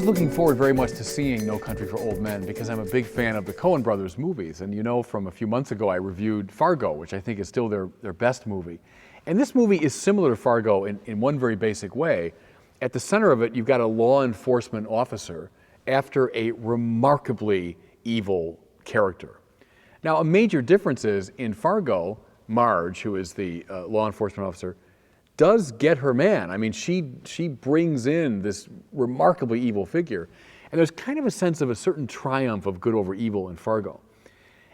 was looking forward very much to seeing No Country for Old Men because I'm a big fan of the Coen brothers movies. And you know, from a few months ago, I reviewed Fargo, which I think is still their best movie. And this movie is similar to Fargo in one very basic way. At the center of it, you've got a law enforcement officer after a remarkably evil character. Now, a major difference is in Fargo, Marge, who is the law enforcement officer, does get her man. I mean, she brings in this remarkably evil figure. And there's kind of a sense of a certain triumph of good over evil in Fargo.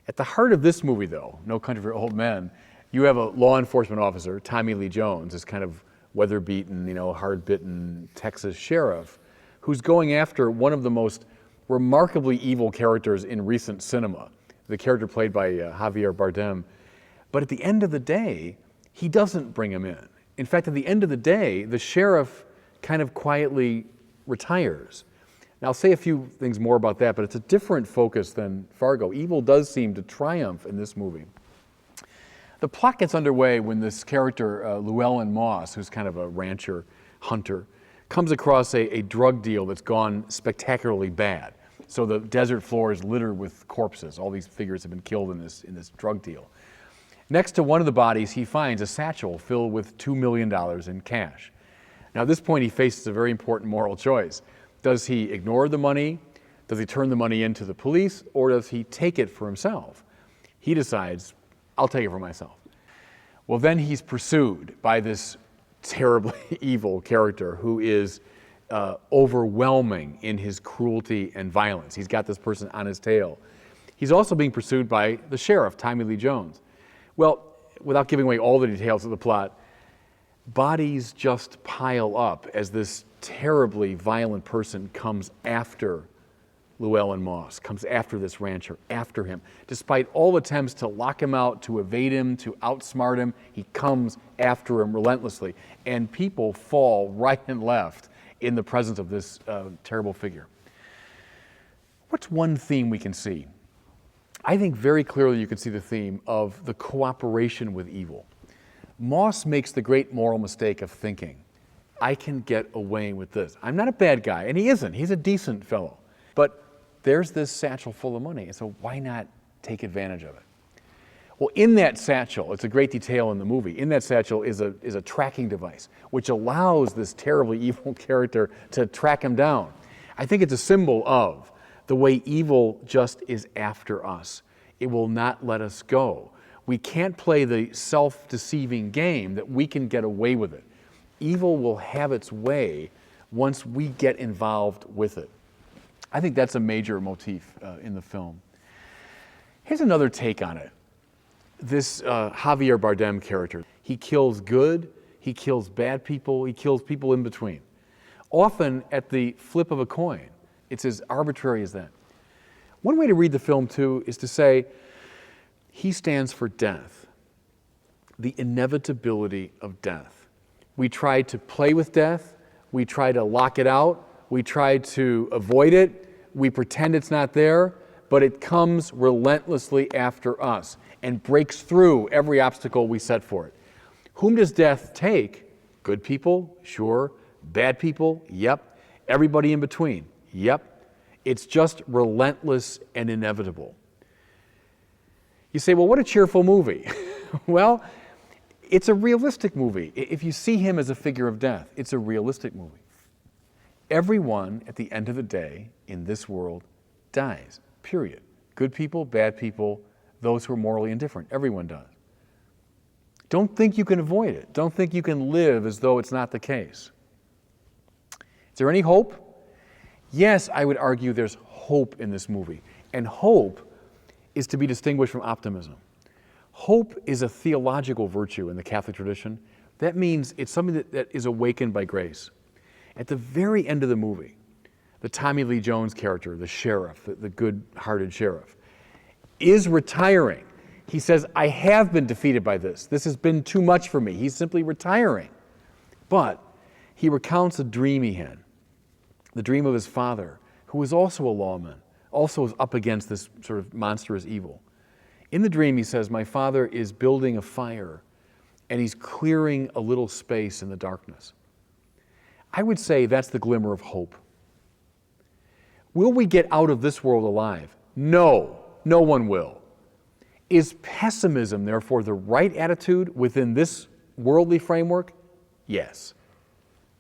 At the heart of this movie, though, No Country for Old Men, you have a law enforcement officer, Tommy Lee Jones, this kind of weather-beaten, hard-bitten Texas sheriff, who's going after one of the most remarkably evil characters in recent cinema, the character played by Javier Bardem. But at the end of the day, he doesn't bring him in. In fact, at the end of the day, the sheriff kind of quietly retires. Now, I'll say a few things more about that, but it's a different focus than Fargo. Evil does seem to triumph in this movie. The plot gets underway when this character, Llewellyn Moss, who's kind of a rancher, hunter, comes across a drug deal that's gone spectacularly bad. So the desert floor is littered with corpses. All these figures have been killed in this drug deal. Next to one of the bodies, he finds a satchel filled with $2 million in cash. Now, at this point, he faces a very important moral choice. Does he ignore the money? Does he turn the money in to the police? Or does he take it for himself? He decides, I'll take it for myself. Well, then he's pursued by this terribly evil character who is overwhelming in his cruelty and violence. He's got this person on his tail. He's also being pursued by the sheriff, Tommy Lee Jones. Well, without giving away all the details of the plot, bodies just pile up as this terribly violent person comes after Llewellyn Moss, comes after this rancher, after him. Despite all attempts to lock him out, to evade him, to outsmart him, he comes after him relentlessly. And people fall right and left in the presence of this terrible figure. What's one theme we can see? I think very clearly you can see the theme of the cooperation with evil. Moss makes the great moral mistake of thinking, I can get away with this. I'm not a bad guy, and he isn't. He's a decent fellow. But there's this satchel full of money, and so why not take advantage of it? Well, in that satchel, it's a great detail in the movie, in that satchel is a tracking device, which allows this terribly evil character to track him down. I think it's a symbol of the way evil just is after us. It will not let us go. We can't play the self-deceiving game that we can get away with it. Evil will have its way once we get involved with it. I think that's a major motif in the film. Here's another take on it. This Javier Bardem character, he kills good, he kills bad people, he kills people in between. Often at the flip of a coin. It's as arbitrary as that. One way to read the film, too, is to say, he stands for death, the inevitability of death. We try to play with death, we try to lock it out, we try to avoid it, we pretend it's not there, but it comes relentlessly after us and breaks through every obstacle we set for it. Whom does death take? Good people? Sure. Bad people? Yep. Everybody in between? Yep. It's just relentless and inevitable. You say, well, what a cheerful movie. Well, it's a realistic movie. If you see him as a figure of death, it's a realistic movie. Everyone, at the end of the day, in this world, dies, period. Good people, bad people, those who are morally indifferent. Everyone does. Don't think you can avoid it. Don't think you can live as though it's not the case. Is there any hope? Yes, I would argue there's hope in this movie. And hope is to be distinguished from optimism. Hope is a theological virtue in the Catholic tradition. That means it's something that is awakened by grace. At the very end of the movie, the Tommy Lee Jones character, the sheriff, the good-hearted sheriff, is retiring. He says, I have been defeated by this. This has been too much for me. He's simply retiring. But he recounts a dream he had, the dream of his father, who was also a lawman, also was up against this sort of monstrous evil. In the dream, he says, my father is building a fire, and he's clearing a little space in the darkness. I would say that's the glimmer of hope. Will we get out of this world alive? No, no one will. Is pessimism, therefore, the right attitude within this worldly framework? Yes.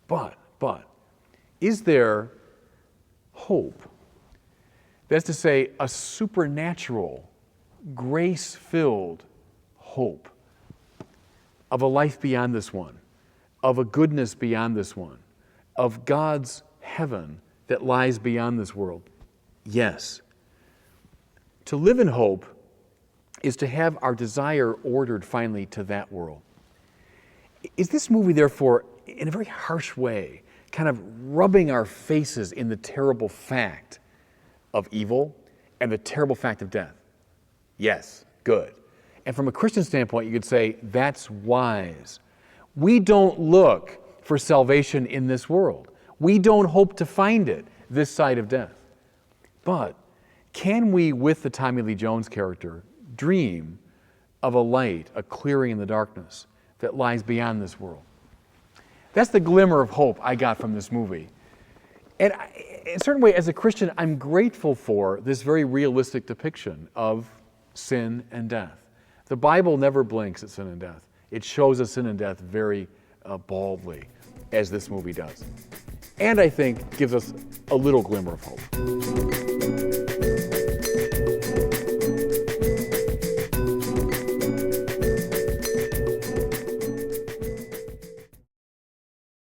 But, is there hope? That's to say, a supernatural, grace-filled hope of a life beyond this one, of a goodness beyond this one, of God's heaven that lies beyond this world? Yes. To live in hope is to have our desire ordered finally to that world. Is this movie, therefore, in a very harsh way, kind of rubbing our faces in the terrible fact of evil and the terrible fact of death? Yes, good. And from a Christian standpoint, you could say that's wise. We don't look for salvation in this world. We don't hope to find it this side of death. But can we, with the Tommy Lee Jones character, dream of a light, a clearing in the darkness that lies beyond this world? That's the glimmer of hope I got from this movie. And in a certain way, as a Christian, I'm grateful for this very realistic depiction of sin and death. The Bible never blinks at sin and death. It shows us sin and death very baldly, as this movie does. And I think gives us a little glimmer of hope.